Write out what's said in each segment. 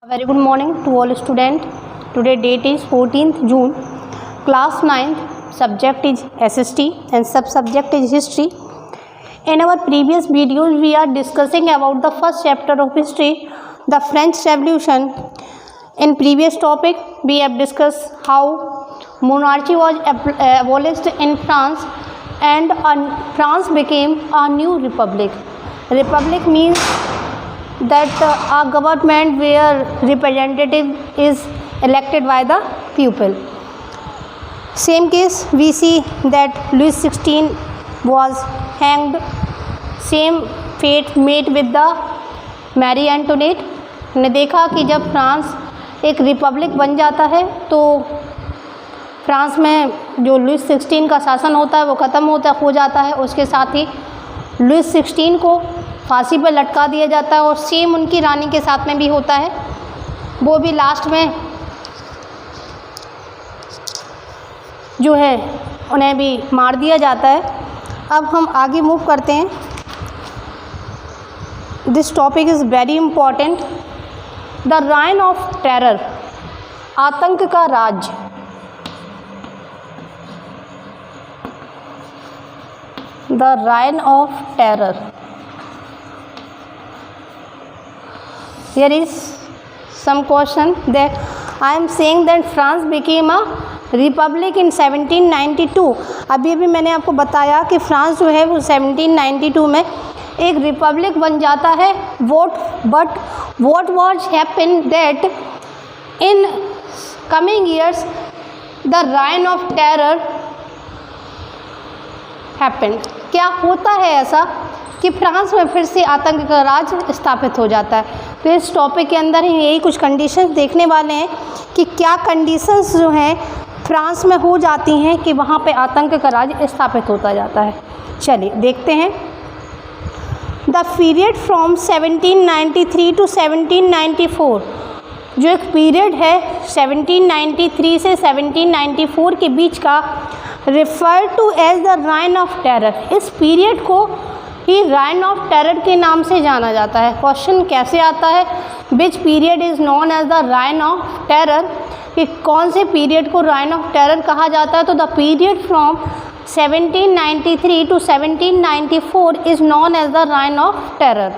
Very good morning to all students. Today date is 14th June. Class 9th. Subject is SST and sub-subject is history. In our previous videos, we are discussing about the first chapter of history, the French Revolution. In previous topic, we have discussed how monarchy was abolished in France and France became a new republic. Republic means that a government where representative is elected by the people. Same case we see that Louis XVI was hanged. Same fate met with the Mary Antoinette ने देखा कि जब France एक Republic बन जाता है तो France में जो लुइस 16 का शासन होता है वो ख़त्म हो जाता है। उसके साथ ही लुइस 16 को फांसी पर लटका दिया जाता है और सेम उनकी रानी के साथ में भी होता है, वो भी लास्ट में जो है उन्हें भी मार दिया जाता है। अब हम आगे मूव करते हैं। This topic is very important. The reign of terror, आतंक का राज्य। The reign of terror. Here is some question that I am saying that France became a republic in 1792. अभी मैंने आपको बताया कि फ्रांस जो है वो 1792 में एक रिपब्लिक बन जाता है। But what was happened that in coming years the reign of terror happened. क्या होता है ऐसा कि फ्रांस में फिर से आतंक का राज स्थापित हो जाता है। तो इस टॉपिक के अंदर ही यही कुछ कंडीशंस देखने वाले हैं कि क्या कंडीशंस जो हैं फ्रांस में हो जाती हैं कि वहाँ पे आतंक का राज स्थापित होता जाता है। चलिए देखते हैं। द पीरियड फ्रॉम 1793 टू 1794, जो एक पीरियड है 1793 से 1794 के बीच का, refer to as the reign of terror. इस पीरियड को ही राइन ऑफ टेरर के नाम से जाना जाता है। क्वेश्चन कैसे आता है, which period is known as the reign of terror, कि कौन से पीरियड को राइन ऑफ टेरर कहा जाता है। तो the period from 1793 to 1794 is known as the reign of terror.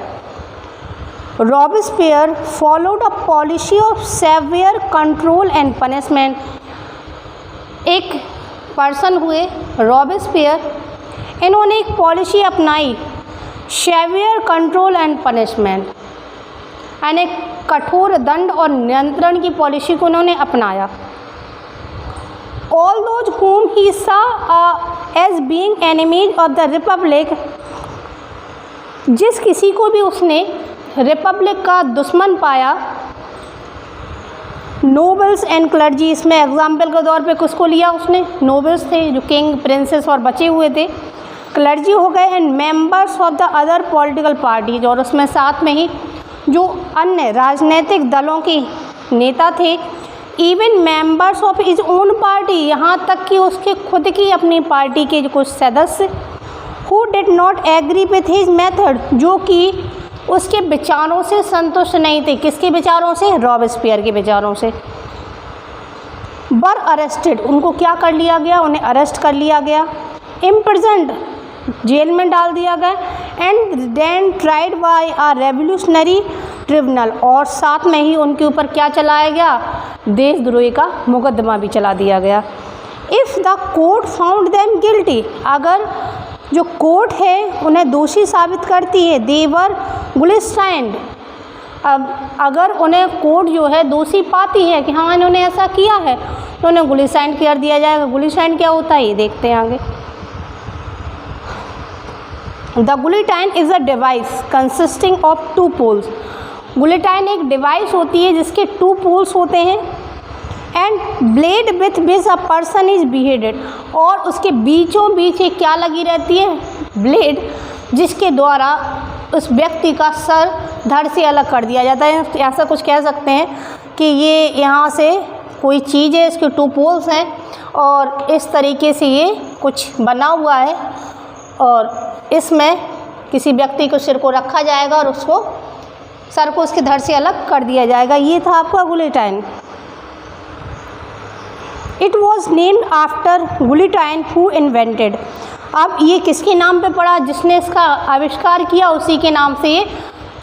Robespierre followed a policy of severe control and punishment. एक person हुए रॉबेस्पियर, इन्होंने एक पॉलिसी अपनाई, सेवियर कंट्रोल एंड पनिशमेंट, यानी कठोर दंड और नियंत्रण की पॉलिसी को उन्होंने अपनाया। All those whom he saw as being enemies of the republic, जिस किसी को भी उसने रिपब्लिक का दुश्मन पाया, नोबल्स एंड क्लर्जी, इसमें एग्जाम्पल के तौर पे किसको लिया उसने, नोबल्स थे जो किंग प्रिंसेस और बचे हुए थे, क्लर्जी हो गए, and members of the other political parties, और उसमें साथ में ही जो अन्य राजनीतिक दलों के नेता थे, even members of his own party, यहाँ तक कि उसके खुद की अपनी पार्टी के जो कुछ सदस्य, who did not agree with his method, जो कि उसके विचारों से संतुष्ट नहीं थे। किसके विचारों से, रॉबेस्पियर के विचारों से। वर अरेस्टेड, उनको क्या कर लिया गया, उन्हें अरेस्ट कर लिया गया। इम्प्रिजन्ड, जेल में डाल दिया गया। And then tried by a revolutionary tribunal, और साथ में ही उनके ऊपर क्या चलाया गया, देशद्रोही का मुकदमा भी चला दिया गया। If the court found them guilty, अगर जो कोर्ट है उन्हें दोषी साबित करती है, देवर गुलिस्टाइंड, अब अगर उन्हें कोर्ट जो है दोषी पाती है कि हाँ इन्होंने ऐसा किया है, तो उन्हें गुलिस्टाइंड कर दिया जाएगा। गुलिस्टाइंड क्या होता है ये देखते हैं आगे। The guillotine is a device consisting of two poles. Guillotine एक डिवाइस होती है जिसके 2 पोल्स होते हैं, and blade with which a person is beheaded, और उसके बीचों बीच एक क्या लगी रहती है, ब्लेड, जिसके द्वारा उस व्यक्ति का सर धड़ से अलग कर दिया जाता है। ऐसा कुछ कह सकते हैं कि ये यहाँ से कोई चीज़ है, इसके 2 पोल्स हैं और इस तरीके से ये कुछ बना हुआ है, और इसमें किसी व्यक्ति को सिर को रखा जाएगा और उसको सर को उसके धड़ से अलग कर दिया जाएगा। ये था आपका guillotine. It was named after guillotine who invented. अब ये किसके नाम पे पड़ा? जिसने इसका आविष्कार किया उसी के नाम से ये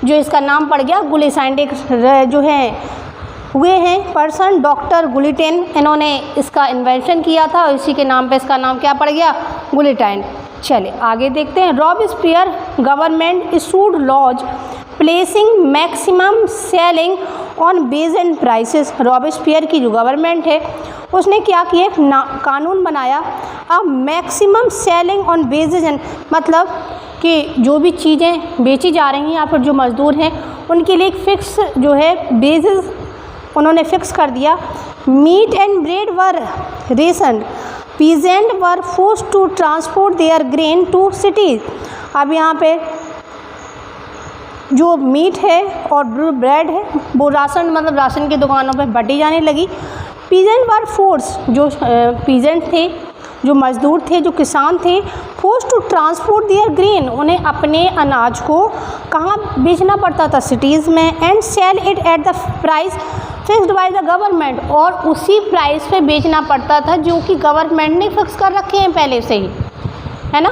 जो इसका नाम पड़ गया गुलिटाइन। जो है हुए हैं पर्सन डॉक्टर गुलिटेन, इन्होंने इसका इन्वेंशन किया था और इसी के नाम पे इसका नाम क्या पड़ गया? गुलिटाइन। चलिए आगे देखते हैं। Robespierre government issued laws placing maximum ceiling on wages and prices. Robespierre की जो गवर्नमेंट है उसने क्या किया? कानून बनाया अब maximum ceiling on basis and, मतलब कि जो भी चीज़ें बेची जा रही हैं या फिर जो मज़दूर हैं उनके लिए एक फिक्स जो है बेसिस उन्होंने फिक्स कर दिया। Meat and bread were rationed, peasant were forced to transport their grain to cities. अब यहाँ पे जो मीट है और ब्रेड है वो राशन मतलब राशन की दुकानों पे बटी जाने लगी। पीजेंट वर फोर्स, जो पीजेंट थे, जो मज़दूर थे, जो किसान थे, force to transport their grain, उन्हें अपने अनाज को कहाँ बेचना पड़ता था? सिटीज़ में। And sell it at the price fixed by the government, और उसी प्राइस पे बेचना पड़ता था जो कि गवर्नमेंट ने फिक्स कर रखे हैं पहले से ही, है ना।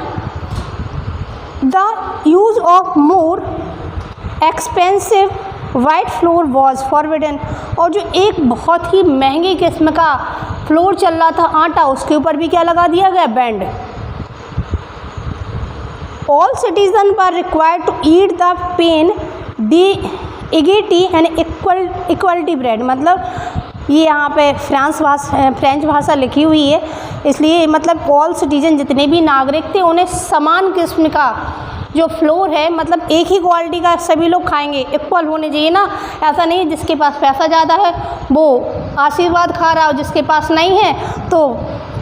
The use of more expensive white floor was forbidden, और जो एक बहुत ही महंगी किस्म का फ्लोर चल रहा था आटा, उसके ऊपर भी क्या लगा दिया गया? Bread. All citizen were required to eat the पेन डी इगेटी एंड इक्वलिटी ब्रेड, मतलब ये यहाँ पे फ्रेंच भाषा लिखी हुई है, इसलिए मतलब ऑल सिटीजन जितने भी नागरिक थे उन्हें समान किस्म का जो फ्लोर है, मतलब एक ही क्वालिटी का सभी लोग खाएंगे, इक्वल होने चाहिए ना। ऐसा नहीं जिसके पास पैसा ज़्यादा है वो आशीर्वाद खा रहा हो, जिसके पास नहीं है तो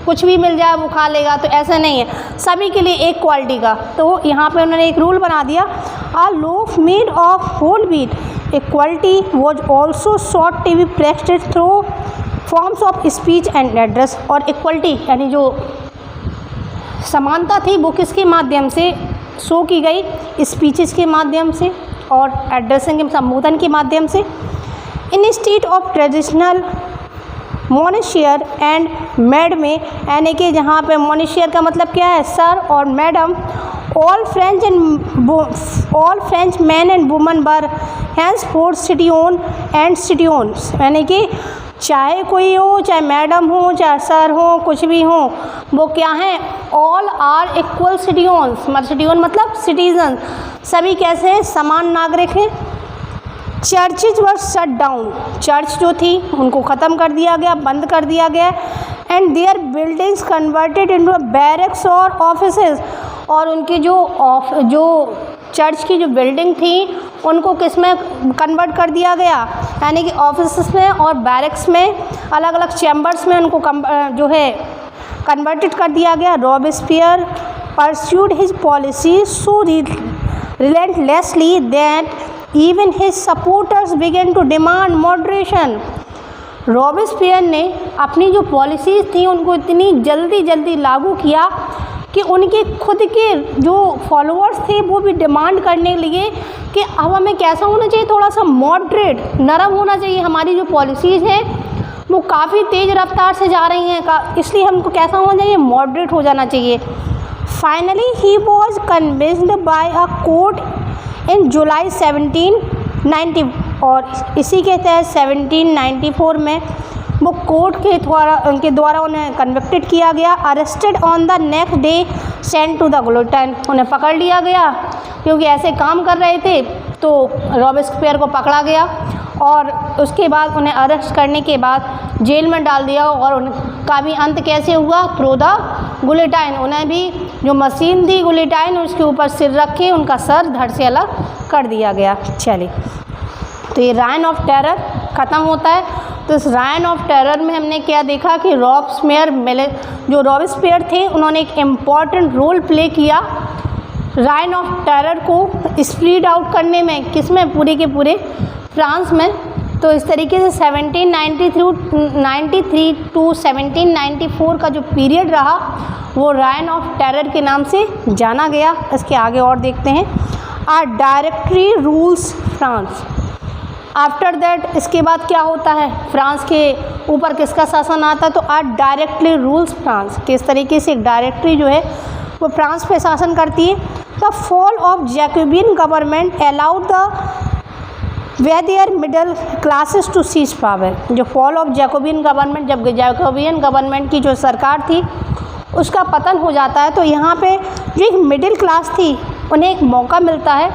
कुछ भी मिल जाए वो खा लेगा, तो ऐसा नहीं है, सभी के लिए एक क्वालिटी का। तो यहाँ पे उन्होंने एक रूल बना दिया। A loaf made of whole wheat equality was also sought to be practised through forms of speech and address. और इक्वलिटी यानी जो समानता थी वो किसके माध्यम से शो की गई? स्पीचेस के माध्यम से और एड्रेसिंग के संबोधन के माध्यम से। Instead of traditional monsieur and madame में, यानी कि जहाँ पे मोनिशियर का मतलब क्या है? सर और madam. All French men and women were henceforth citoyen and citoyennes, यानी कि चाहे कोई हो, चाहे मैडम हो, चाहे सर हो, कुछ भी हो, वो क्या हैं? All are equal citizens. Citizen मतलब सिटीजन, सभी कैसे हैं? समान नागरिक हैं। Churches were shut down, church जो थी उनको ख़त्म कर दिया गया, बंद कर दिया गया। And their buildings converted into barracks और ऑफिसेज, और उनकी जो चर्च की जो बिल्डिंग थी उनको किस में कन्वर्ट कर दिया गया? यानी कि ऑफिस में और बैरक्स में, अलग अलग चैम्बर्स में उनको जो है कन्वर्टेड कर दिया गया। Robespierre pursued his policy so relentlessly that even his supporters began to demand moderation. Robespierre ने अपनी जो पॉलिसीज़ थी उनको इतनी जल्दी लागू किया कि उनके खुद के जो फॉलोअर्स थे वो भी डिमांड करने लगे कि अब हमें कैसा होना चाहिए? थोड़ा सा मॉडरेट, नरम होना चाहिए। हमारी जो पॉलिसीज़ हैं वो काफ़ी तेज़ रफ्तार से जा रही हैं, इसलिए हमको कैसा होना चाहिए? मॉडरेट हो जाना चाहिए। Finally he was convinced by a court in July 1790, और इसी के तहत 1794 में वो कोर्ट के द्वारा उन्हें कन्विक्टेड किया गया। Arrested on the next day sent to the guillotine, उन्हें पकड़ लिया गया क्योंकि ऐसे काम कर रहे थे, तो रॉबेस्पियर को पकड़ा गया और उसके बाद उन्हें अरेस्ट करने के बाद जेल में डाल दिया। और उनका भी अंत कैसे हुआ? Through the guillotine. उन्हें भी जो मशीन थी गुलिटाइन उसके ऊपर सिर रख के उनका सर धड़ से अलग कर दिया गया। चलिए, तो ये राइन ऑफ टेरर ख़त्म होता है। तो इस राइन ऑफ टेरर में हमने क्या देखा कि जो रॉबेस्पियर थे उन्होंने एक इम्पॉर्टेंट रोल प्ले किया राइन ऑफ टेरर को स्प्रीड आउट करने में, किसमें? पूरे के पूरे फ्रांस में। तो इस तरीके से 1793 टू 1794 का जो पीरियड रहा वो राइन ऑफ टेरर के नाम से जाना गया। इसके आगे और देखते हैं। A directory rules France. After that इसके बाद क्या होता है, फ्रांस के ऊपर किसका शासन आता है, तो आ डायरेक्टली रूल्स फ्रांस। किस तरीके से एक डायरेक्टरी जो है वो फ्रांस पे शासन करती है। The fall of Jacobin government allowed the wealthier middle classes to seize power. जो फॉल ऑफ जैकोबियन गवर्नमेंट, जब जैकोबियन गवर्नमेंट की जो सरकार थी उसका पतन हो जाता है, तो यहाँ पे जो एक मिडिल क्लास थी उन्हें एक मौका मिलता है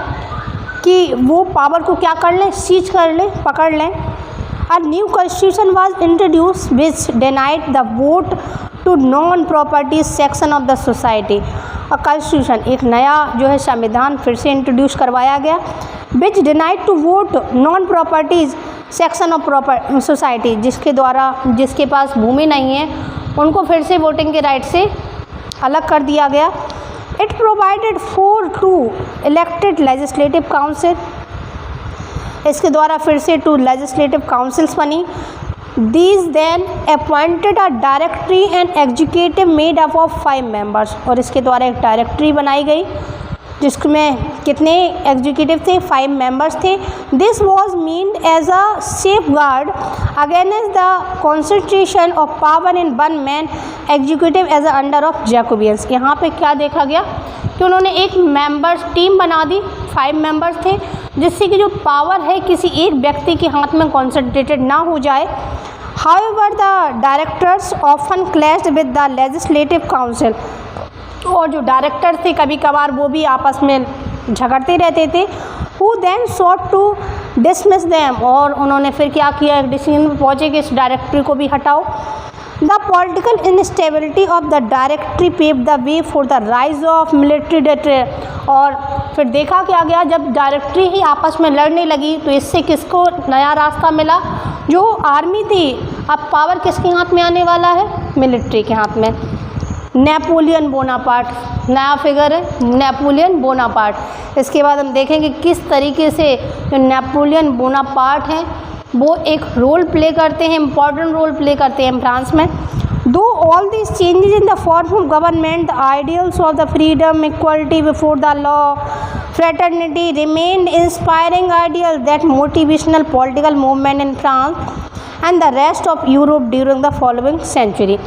कि वो पावर को क्या कर लें, सीज कर लें, पकड़ लें। A new constitution was introduce which denied the vote to non property section of the society. A constitution, एक नया जो है संविधान फिर से इंट्रोड्यूस करवाया गया, which denied to vote non properties section of proper society, जिसके द्वारा जिसके पास भूमि नहीं है उनको फिर से वोटिंग के राइट से अलग कर दिया गया। It provided for 2 elected legislative council, इसके द्वारा फिर से 2 लेजिस्लेटिव काउंसिल्स बनी। These then appointed a directory and executive made up of 5 members, और इसके द्वारा एक डायरेक्टरी बनाई गई जिसमें कितने एग्जीक्यूटिव थे, 5 मेंबर्स थे। This was meant as a safe guard against the concentration of power in 1 man executive as a under of Jacobins. यहाँ पे क्या देखा गया कि उन्होंने एक मेंबर्स टीम बना दी, 5 मेंबर्स थे, जिससे कि जो पावर है किसी एक व्यक्ति के हाथ में कॉन्सेंट्रेटेड ना हो जाए। However the directors often clashed with the legislative council, और जो डायरेक्टर थे कभी कभार वो भी आपस में झगड़ते रहते थे। Who then sought to dismiss them, और उन्होंने फिर क्या किया, एक डिसीजन में पहुँचे कि इस डायरेक्टरी को भी हटाओ। The political instability of the directory pave the way for the rise of military डेटे, और फिर देखा क्या गया, जब डायरेक्टरी ही आपस में लड़ने लगी तो इससे किसको नया रास्ता मिला, जो आर्मी थी अब पावर किसके हाथ में आने वाला है, मिलिट्री के हाथ में। नेपोलियन बोनापार्ट नया फिगर है, नेपोलियन बोनापार्ट। इसके बाद हम देखेंगे किस तरीके से जो नेपोलियन बोनापार्ट हैं वो एक रोल प्ले करते हैं, इम्पॉर्टेंट रोल प्ले करते हैं फ्रांस में। Though all this changes in the form of government, the ideals of the freedom, equality before the law, fraternity remained inspiring ideal that motivational political movement in France and the rest of Europe during the following century.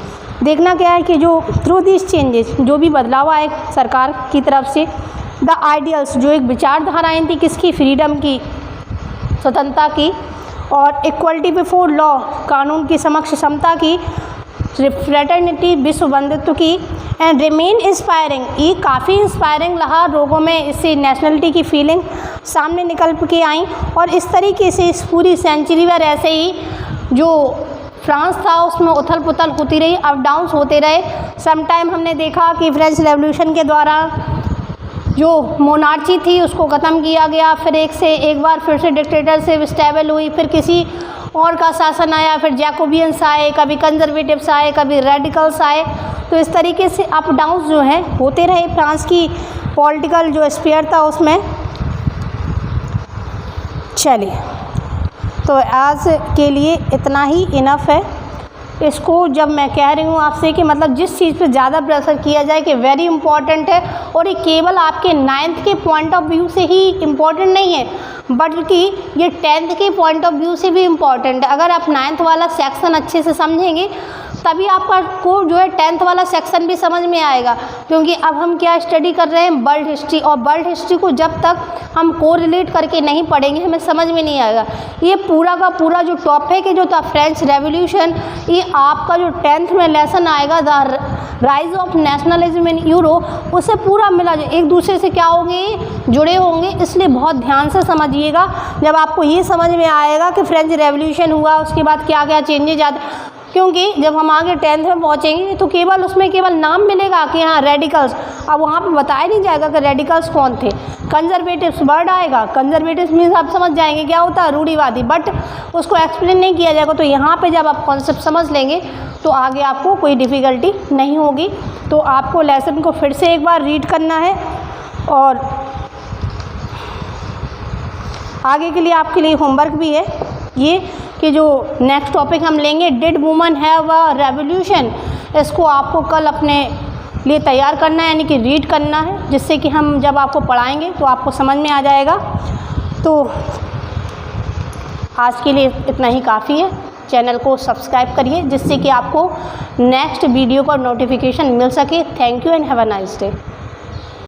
देखना क्या है कि जो through this changes, जो भी बदलाव आए सरकार की तरफ से, द आइडियल्स जो एक विचारधाराएँ थी किसकी, फ्रीडम की, स्वतंत्रता की, और इक्वलिटी बिफोर लॉ कानून की समक्ष समता की, फ्रेटर्निटी विश्व बंधुत्व की, एंड रिमेन इंस्पायरिंग, ये काफ़ी इंस्पायरिंग रहा लोगों में, इससे नेशनलिटी की फीलिंग सामने निकल के आई। और इस तरीके से इस पूरी सेंचुरी भर ऐसे ही जो फ्रांस था उसमें उथल पुथल होती रही, अप डाउन्स होते रहे। सम टाइम हमने देखा कि फ्रेंच रेवोल्यूशन के द्वारा जो मोनार्ची थी उसको ख़त्म किया गया, फिर एक बार फिर से डिक्टेटरशिप स्टेबल हुई, फिर किसी और का शासन आया, फिर जैकोबियंस आए, कभी कंजर्वेटिव्स आए, कभी रेडिकल्स आए। तो इस तरीके से अप डाउन्स जो हैं होते रहे फ्रांस की पॉलिटिकल जो स्फीयर था उसमें। चलिए, तो आज के लिए इतना ही इनफ है। इसको जब मैं कह रही हूँ आपसे कि मतलब जिस चीज़ पे ज़्यादा प्रेशर किया जाए कि वेरी इंपॉर्टेंट है, और ये केवल आपके 9th के पॉइंट ऑफ व्यू से ही इम्पॉर्टेंट नहीं है, बल्कि ये 10th के पॉइंट ऑफ व्यू से भी इम्पॉर्टेंट है। अगर आप 9th वाला सेक्शन अच्छे से समझेंगे तभी आपका को जो है 10th वाला सेक्शन भी समझ में आएगा, क्योंकि अब हम क्या स्टडी कर रहे हैं, वर्ल्ड हिस्ट्री, और वर्ल्ड हिस्ट्री को जब तक हम कोरिलेट करके नहीं पढ़ेंगे हमें समझ में नहीं आएगा। ये पूरा का पूरा जो टॉपिक है जो था फ्रेंच रेवोल्यूशन, ये आपका जो 10th में लेसन आएगा the rise of nationalism in Europe, उससे पूरा मिला एक दूसरे से क्या होंगे, जुड़े होंगे। इसलिए बहुत ध्यान से समझिएगा। जब आपको ये समझ में आएगा कि फ्रेंच रेवोल्यूशन हुआ उसके बाद क्या क्या चेंजेज आते, क्योंकि जब हम आगे 10th में पहुँचेंगे तो केवल उसमें केवल नाम मिलेगा कि हाँ रेडिकल्स, अब वहाँ पे बताया नहीं जाएगा कि रेडिकल्स कौन थे। कंजर्वेटिव्स वर्ड आएगा, कंजर्वेटिव्स मीन्स आप समझ जाएंगे क्या होता है, रूढ़िवादी, बट उसको एक्सप्लेन नहीं किया जाएगा। तो यहाँ पे जब आप कॉन्सेप्ट समझ लेंगे तो आगे आपको कोई डिफ़िकल्टी नहीं होगी। तो आपको लेसन को फिर से एक बार रीड करना है, और आगे के लिए आपके लिए होमवर्क भी है ये कि जो नेक्स्ट टॉपिक हम लेंगे, did woman have a revolution, इसको आपको कल अपने लिए तैयार करना है, यानी कि रीड करना है, जिससे कि हम जब आपको पढ़ाएंगे तो आपको समझ में आ जाएगा। तो आज के लिए इतना ही काफ़ी है। चैनल को सब्सक्राइब करिए जिससे कि आपको नेक्स्ट वीडियो का नोटिफिकेशन मिल सके। Thank you and have a nice day.